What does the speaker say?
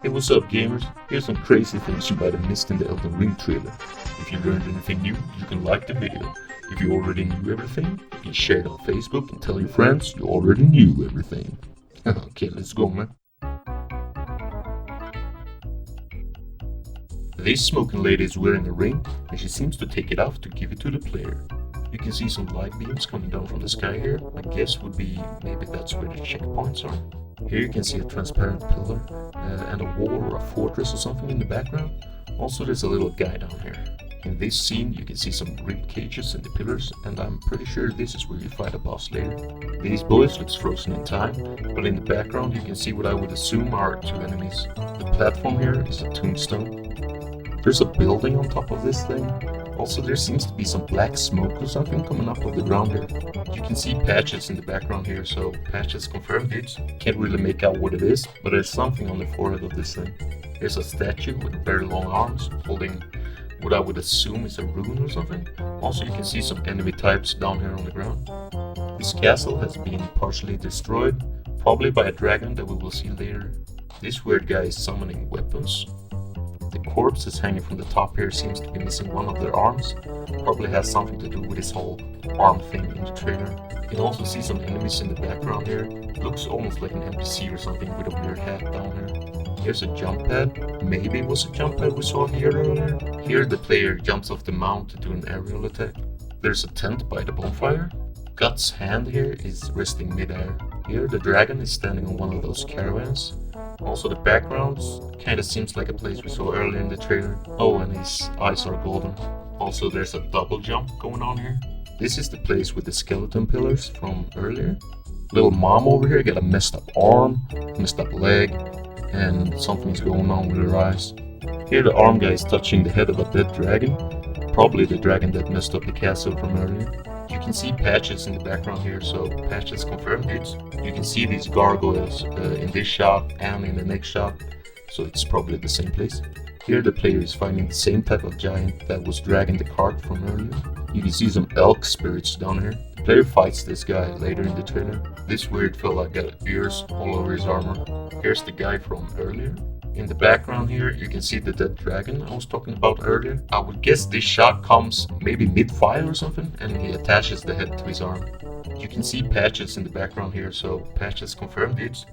Hey, what's up gamers? Here's some crazy things you might have missed in the Elden Ring trailer. If you learned anything new, you can like the video. If you already knew everything, you can share it on Facebook and tell your friends you already knew everything. Okay, let's go, man. This smoking lady is wearing a ring, and she seems to take it off to give it to the player. You can see some light beams coming down from the sky here. My guess would be maybe that's where the checkpoints are. Here you can see a transparent pillar and a wall or a fortress or something in the background. Also there's a little guy down here. In this scene you can see some rib cages in the pillars, and I'm pretty sure this is where you fight a boss later. These boys looks frozen in time, but in the background you can see what I would assume are two enemies. The platform here is a tombstone. There's a building on top of this thing. Also there seems to be some black smoke or something coming up of the ground here. You can see patches in the background here, so patches confirmed dudes. Can't really make out what it is, but there's something on the forehead of this thing. Here's a statue with very long arms holding what I would assume is a rune or something. Also you can see some enemy types down here on the ground. This castle has been partially destroyed, probably by a dragon that we will see later. This weird guy is summoning weapons. The corpse is hanging from the top here, seems to be missing one of their arms. Probably has something to do with this whole arm thing in the trailer. You can also see some enemies in the background here. Looks almost like an NPC or something with a weird hat down here. Here's a jump pad. Maybe it was a jump pad we saw here earlier. Here the player jumps off the mount to do an aerial attack. There's a tent by the bonfire. Guts' hand here is resting mid-air. Here the dragon is standing on one of those caravans. Also the background kinda seems like a place we saw earlier in the trailer. Oh, and his eyes are golden. Also there's a double jump going on here. This is the place with the skeleton pillars from earlier. Little mom over here got a messed up arm, messed up leg, and something's going on with her eyes. Here the arm guy is touching the head of a dead dragon. Probably the dragon that messed up the castle from earlier. You can see patches in the background here, so patches confirmed dudes. You can see these gargoyles in this shot and in the next shot, so it's probably the same place. Here the player is fighting the same type of giant that was dragging the cart from earlier. You can see some elk spirits down here. The player fights this guy later in the trailer. This weird fella got ears all over his armor. Here's the guy from earlier. In the background here, you can see the dead dragon I was talking about earlier. I would guess this shot comes maybe mid-fire or something, and he attaches the head to his arm. You can see patches in the background here, so patches confirmed dudes.